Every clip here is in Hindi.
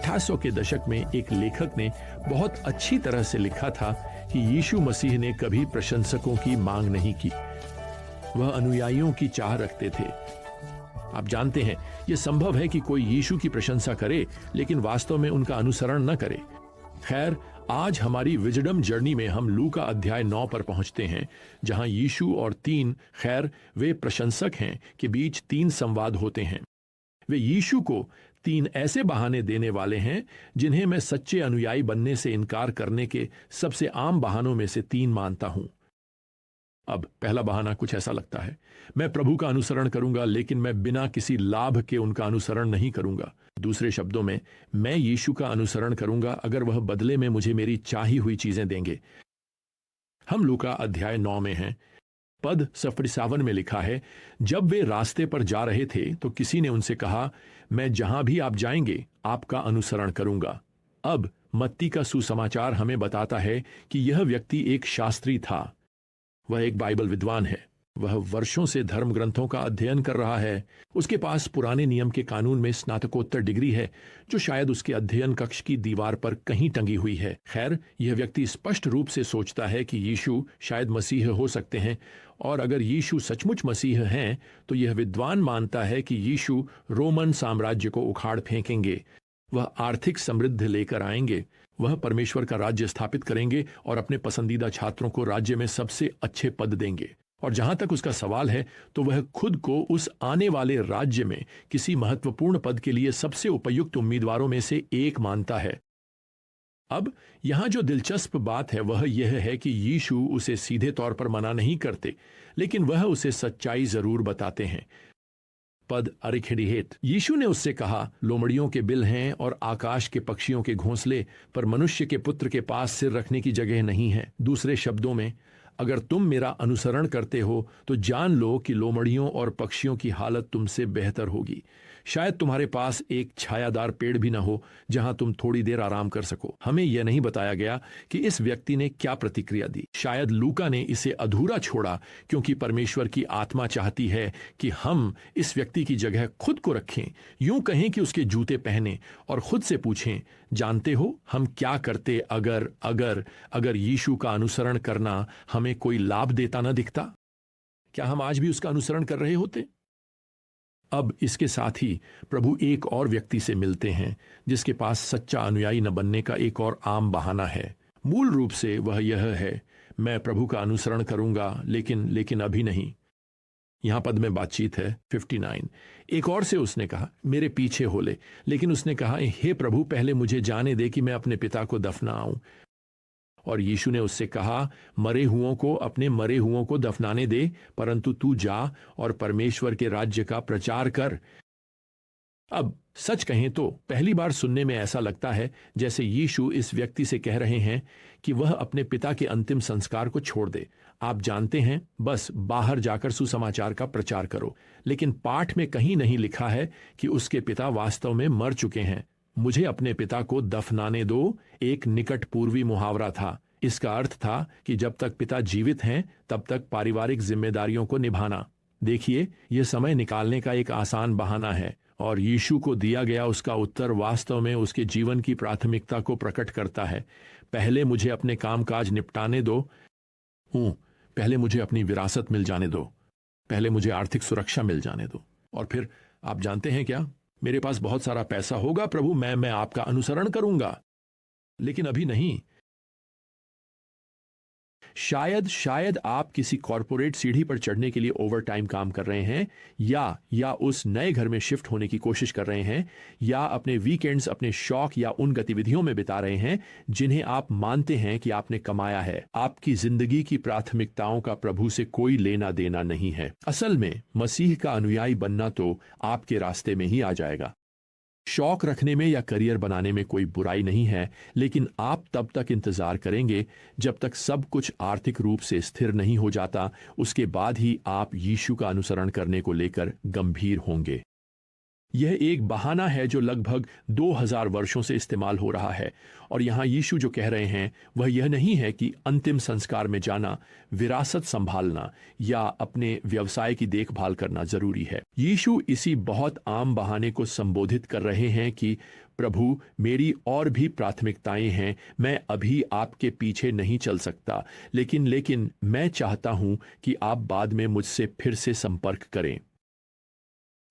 1800 के दशक में एक लेखक ने बहुत अच्छी तरह से लिखा था कि यीशु मसीह ने कभी प्रशंसकों की मांग नहीं की, वह अनुयायियों की चाह रखते थे। आप जानते हैं, यह संभव है कि कोई यीशु की प्रशंसा करे लेकिन वास्तव में उनका अनुसरण न करे। खैर, आज हमारी विजडम जर्नी में हम लूका अध्याय 9 पर पहुंचते हैं, जहां यीशु और 3 वे प्रशंसक हैं के बीच 3 संवाद होते हैं। वे यीशु को 3 ऐसे बहाने देने वाले हैं जिन्हें मैं सच्चे अनुयायी बनने से इनकार करने के सबसे आम बहानों में से 3 मानता हूं। अब पहला बहाना कुछ ऐसा लगता है, मैं प्रभु का अनुसरण करूंगा लेकिन मैं बिना किसी लाभ के उनका अनुसरण नहीं करूंगा। दूसरे शब्दों में, मैं यीशु का अनुसरण करूंगा अगर वह बदले में मुझे मेरी चाही हुई चीजें देंगे। हम लूका अध्याय 9 में हैं। पद 57 में लिखा है, जब वे रास्ते पर जा रहे थे तो किसी ने उनसे कहा, मैं जहां भी आप जाएंगे आपका अनुसरण करूंगा। अब मत्ती का सुसमाचार हमें बताता है कि यह व्यक्ति एक शास्त्री था। वह एक बाइबल विद्वान है। वह वर्षों से धर्म ग्रंथों का अध्ययन कर रहा है। उसके पास पुराने नियम के कानून में स्नातकोत्तर डिग्री है, जो शायद उसके अध्ययन कक्ष की दीवार पर कहीं टंगी हुई है। खैर, यह व्यक्ति स्पष्ट रूप से सोचता है कि यीशु शायद मसीह हो सकते हैं, और अगर यीशु सचमुच मसीह हैं तो यह विद्वान मानता है कि यीशु रोमन साम्राज्य को उखाड़ फेंकेंगे। वह आर्थिक समृद्धि लेकर आएंगे, वह परमेश्वर का राज्य स्थापित करेंगे और अपने पसंदीदा छात्रों को राज्य में सबसे अच्छे पद देंगे। और जहां तक उसका सवाल है, तो वह खुद को उस आने वाले राज्य में किसी महत्वपूर्ण पद के लिए सबसे उपयुक्त उम्मीदवारों में से एक मानता है। अब यहां जो दिलचस्प बात है वह यह है कि यीशु उसे सीधे तौर पर मना नहीं करते, लेकिन वह उसे सच्चाई जरूर बताते हैं। पद अरिखिड़ीहेट, यीशु ने उससे कहा, लोमड़ियों के बिल हैं और आकाश के पक्षियों के घोंसले, पर मनुष्य के पुत्र के पास सिर रखने की जगह नहीं है। दूसरे शब्दों में, अगर तुम मेरा अनुसरण करते हो तो जान लो कि लोमड़ियों और पक्षियों की हालत तुमसे बेहतर होगी। शायद तुम्हारे पास एक छायादार पेड़ भी न हो जहां तुम थोड़ी देर आराम कर सको। हमें यह नहीं बताया गया कि इस व्यक्ति ने क्या प्रतिक्रिया दी। शायद लूका ने इसे अधूरा छोड़ा क्योंकि परमेश्वर की आत्मा चाहती है कि हम इस व्यक्ति की जगह खुद को रखें, यूं कहें कि उसके जूते पहने और खुद से पूछें, जानते हो हम क्या करते अगर यीशु का अनुसरण करना हमें कोई लाभ देता न दिखता? क्या हम आज भी उसका अनुसरण कर रहे होते? अब इसके साथ ही प्रभु एक और व्यक्ति से मिलते हैं जिसके पास सच्चा अनुयायी न बनने का एक और आम बहाना है। मूल रूप से वह यह है, मैं प्रभु का अनुसरण करूंगा लेकिन अभी नहीं। यहां पद में बातचीत है 59। एक और से उसने कहा, मेरे पीछे हो ले, लेकिन उसने कहा, हे प्रभु, पहले मुझे जाने दे कि मैं अपने पिता को दफना आऊं। और यीशु ने उससे कहा, मरे हुओं को अपने मरे हुओं को दफनाने दे, परंतु तू जा और परमेश्वर के राज्य का प्रचार कर। अब सच कहें तो पहली बार सुनने में ऐसा लगता है जैसे यीशु इस व्यक्ति से कह रहे हैं कि वह अपने पिता के अंतिम संस्कार को छोड़ दे। आप जानते हैं, बस बाहर जाकर सुसमाचार का प्रचार करो। लेकिन पाठ में कहीं नहीं लिखा है कि उसके पिता वास्तव में मर चुके हैं। मुझे अपने पिता को दफनाने दो एक निकट पूर्वी मुहावरा था। इसका अर्थ था कि जब तक पिता जीवित हैं तब तक पारिवारिक जिम्मेदारियों को निभाना। देखिए, यह समय निकालने का एक आसान बहाना है, और यीशु को दिया गया उसका उत्तर वास्तव में उसके जीवन की प्राथमिकता को प्रकट करता है। पहले मुझे अपने कामकाज निपटाने दो, पहले मुझे अपनी विरासत मिल जाने दो, पहले मुझे आर्थिक सुरक्षा मिल जाने दो, और फिर आप जानते हैं क्या, मेरे पास बहुत सारा पैसा होगा प्रभु, मैं आपका अनुसरण करूंगा, लेकिन अभी नहीं। शायद आप किसी कॉर्पोरेट सीढ़ी पर चढ़ने के लिए ओवरटाइम काम कर रहे हैं, या उस नए घर में शिफ्ट होने की कोशिश कर रहे हैं, या अपने वीकेंड्स अपने शौक या उन गतिविधियों में बिता रहे हैं जिन्हें आप मानते हैं कि आपने कमाया है। आपकी जिंदगी की प्राथमिकताओं का प्रभु से कोई लेना देना नहीं है। असल में मसीह का अनुयायी बनना तो आपके रास्ते में ही आ जाएगा। शौक रखने में या करियर बनाने में कोई बुराई नहीं है, लेकिन आप तब तक इंतजार करेंगे जब तक सब कुछ आर्थिक रूप से स्थिर नहीं हो जाता। उसके बाद ही आप यीशु का अनुसरण करने को लेकर गंभीर होंगे। यह एक बहाना है जो लगभग 2000 वर्षों से इस्तेमाल हो रहा है, और यहां यीशु जो कह रहे हैं वह यह नहीं है कि अंतिम संस्कार में जाना, विरासत संभालना या अपने व्यवसाय की देखभाल करना जरूरी है। यीशु इसी बहुत आम बहाने को संबोधित कर रहे हैं कि प्रभु, मेरी और भी प्राथमिकताएं हैं, मैं अभी आपके पीछे नहीं चल सकता, लेकिन लेकिन मैं चाहता हूं कि आप बाद में मुझसे फिर से संपर्क करें।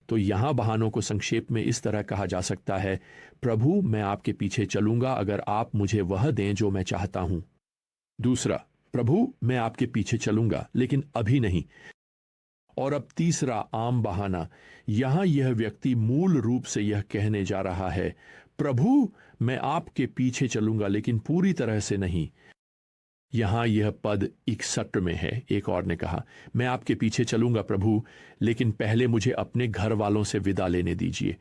तो यहां बहानों को संक्षेप में इस तरह कहा जा सकता है, प्रभु, मैं आपके पीछे चलूंगा अगर आप मुझे वह दें जो मैं चाहता हूं। दूसरा, प्रभु, मैं आपके पीछे चलूंगा लेकिन अभी नहीं। और अब तीसरा आम बहाना, यहां यह व्यक्ति मूल रूप से यह कहने जा रहा है, प्रभु, मैं आपके पीछे चलूंगा लेकिन पूरी तरह से नहीं। यहां यह पद 61 में है। एक और ने कहा, मैं आपके पीछे चलूंगा प्रभु, लेकिन पहले मुझे अपने घर वालों से विदा लेने दीजिए।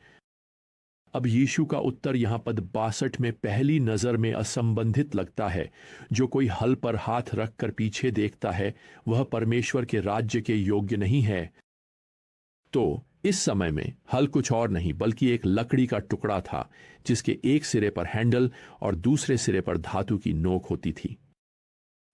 अब यीशु का उत्तर यहां पद 62 में पहली नजर में असंबंधित लगता है। जो कोई हल पर हाथ रखकर पीछे देखता है, वह परमेश्वर के राज्य के योग्य नहीं है। तो इस समय में हल कुछ और नहीं बल्कि एक लकड़ी का टुकड़ा था, जिसके एक सिरे पर हैंडल और दूसरे सिरे पर धातु की नोक होती थी।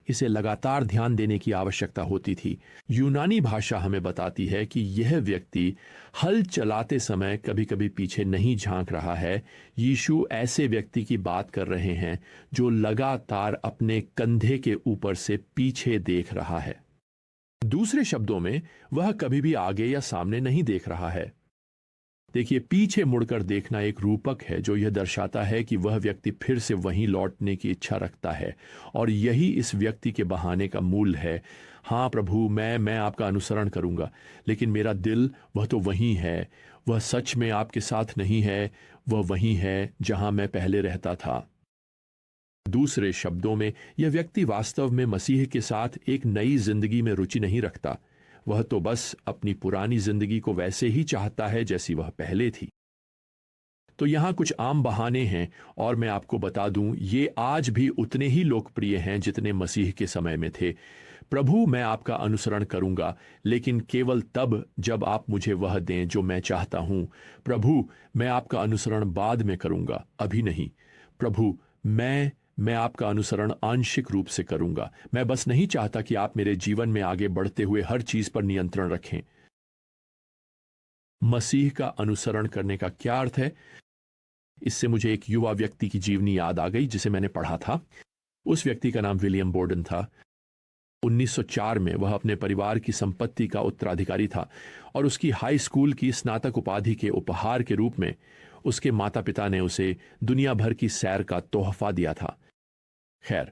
इसे लगातार ध्यान देने की आवश्यकता होती थी। यूनानी भाषा हमें बताती है कि यह व्यक्ति हल चलाते समय कभी कभी पीछे नहीं झांक रहा है। यीशु ऐसे व्यक्ति की बात कर रहे हैं जो लगातार अपने कंधे के ऊपर से पीछे देख रहा है। दूसरे शब्दों में, वह कभी भी आगे या सामने नहीं देख रहा है। देखिए, पीछे मुड़कर देखना एक रूपक है जो यह दर्शाता है कि वह व्यक्ति फिर से वहीं लौटने की इच्छा रखता है, और यही इस व्यक्ति के बहाने का मूल है। हाँ प्रभु, मैं आपका अनुसरण करूंगा, लेकिन मेरा दिल वह तो वहीं है, वह सच में आपके साथ नहीं है, वह वहीं है जहां मैं पहले रहता था। दूसरे शब्दों में, यह व्यक्ति वास्तव में मसीह के साथ एक नई जिंदगी में रुचि नहीं रखता। वह तो बस अपनी पुरानी जिंदगी को वैसे ही चाहता है जैसी वह पहले थी। तो यहां कुछ आम बहाने हैं, और मैं आपको बता दूं, ये आज भी उतने ही लोकप्रिय हैं जितने मसीह के समय में थे। प्रभु, मैं आपका अनुसरण करूंगा, लेकिन केवल तब जब आप मुझे वह दें जो मैं चाहता हूं। प्रभु, मैं आपका अनुसरण बाद में करूंगा, अभी नहीं। प्रभु, मैं आपका अनुसरण आंशिक रूप से करूंगा। मैं बस नहीं चाहता कि आप मेरे जीवन में आगे बढ़ते हुए हर चीज पर नियंत्रण रखें। मसीह का अनुसरण करने का क्या अर्थ है? इससे मुझे एक युवा व्यक्ति की जीवनी याद आ गई जिसे मैंने पढ़ा था। उस व्यक्ति का नाम विलियम बोर्डन था। 1904 में वह अपने परिवार की संपत्ति का उत्तराधिकारी था, और उसकी हाई स्कूल की स्नातक उपाधि के उपहार के रूप में उसके माता पिता ने उसे दुनिया भर की सैर का तोहफा दिया था। खैर,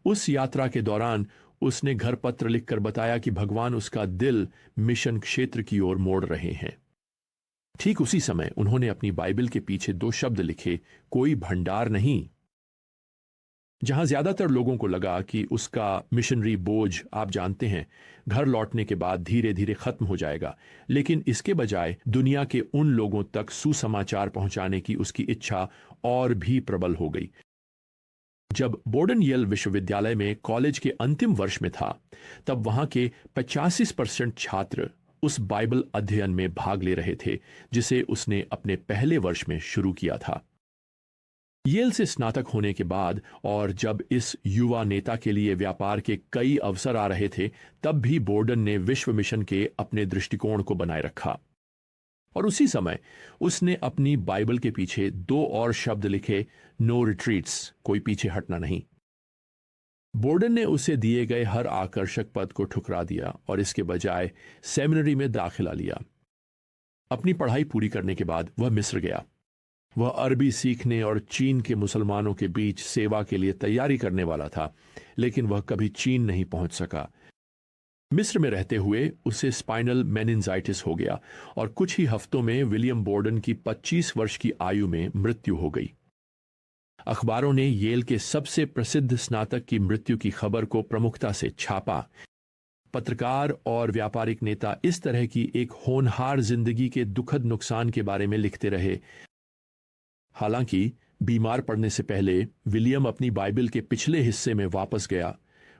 उस यात्रा के दौरान उसने घर पत्र लिखकर बताया कि भगवान उसका दिल मिशन क्षेत्र की ओर मोड़ रहे हैं। ठीक उसी समय उन्होंने अपनी बाइबल के पीछे 2 शब्द लिखे, कोई भंडार नहीं। जहां ज्यादातर लोगों को लगा कि उसका मिशनरी बोझ, आप जानते हैं, घर लौटने के बाद धीरे धीरे खत्म हो जाएगा, लेकिन इसके बजाय दुनिया के उन लोगों तक सुसमाचार पहुंचाने की उसकी इच्छा और भी प्रबल हो गई। जब बोर्डन येल विश्वविद्यालय में कॉलेज के अंतिम वर्ष में था, तब वहां के 85% छात्र उस बाइबल अध्ययन में भाग ले रहे थे जिसे उसने अपने पहले वर्ष में शुरू किया था। येल से स्नातक होने के बाद, और जब इस युवा नेता के लिए व्यापार के कई अवसर आ रहे थे, तब भी बोर्डन ने विश्व मिशन के अपने दृष्टिकोण को बनाए रखा। और उसी समय उसने अपनी बाइबल के पीछे 2 और शब्द लिखे, नो रिट्रीट्स, कोई पीछे हटना नहीं। बोर्डन ने उसे दिए गए हर आकर्षक पद को ठुकरा दिया और इसके बजाय सेमिनरी में दाखिला लिया। अपनी पढ़ाई पूरी करने के बाद वह मिस्र गया। वह अरबी सीखने और चीन के मुसलमानों के बीच सेवा के लिए तैयारी करने वाला था, लेकिन वह कभी चीन नहीं पहुंच सका। मिस्र में रहते हुए उसे स्पाइनल मेनिंजाइटिस हो गया और कुछ ही हफ्तों में विलियम बोर्डन की 25 वर्ष की आयु में मृत्यु हो गई। अखबारों ने येल के सबसे प्रसिद्ध स्नातक की मृत्यु की खबर को प्रमुखता से छापा। पत्रकार और व्यापारिक नेता इस तरह की एक होनहार जिंदगी के दुखद नुकसान के बारे में लिखते रहे। हालांकि बीमार पड़ने से पहले विलियम अपनी बाइबल के पिछले हिस्से में वापस गया,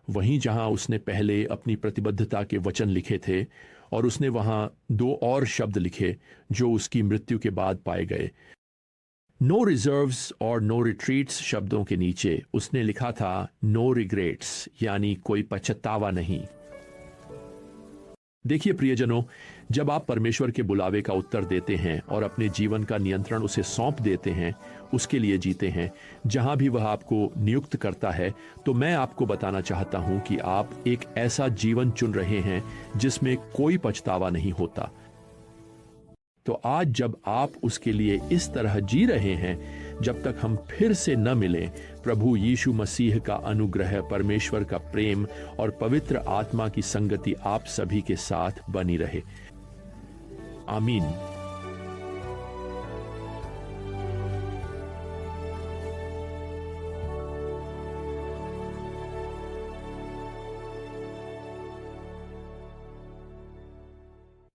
वहीं जहां उसने पहले अपनी प्रतिबद्धता के वचन लिखे थे, और उसने वहां 2 और शब्द लिखे जो उसकी मृत्यु के बाद पाए गए। नो रिजर्व्स और नो रिट्रीट्स शब्दों के नीचे उसने लिखा था नो रिग्रेट्स, यानी कोई पछतावा नहीं। देखिए प्रियजनों, जब आप परमेश्वर के बुलावे का उत्तर देते हैं और अपने जीवन का नियंत्रण उसे सौंप देते हैं, उसके लिए जीते हैं, जहां भी वह आपको नियुक्त करता है, तो मैं आपको बताना चाहता हूं कि आप एक ऐसा जीवन चुन रहे हैं जिसमें कोई पछतावा नहीं होता। तो आज जब आप उसके लिए इस तरह जी रहे हैं, जब तक हम फिर से न मिलें, प्रभु यीशु मसीह का अनुग्रह, परमेश्वर का प्रेम और पवित्र आत्मा की संगति आप सभी के साथ बनी रहे। आमीन।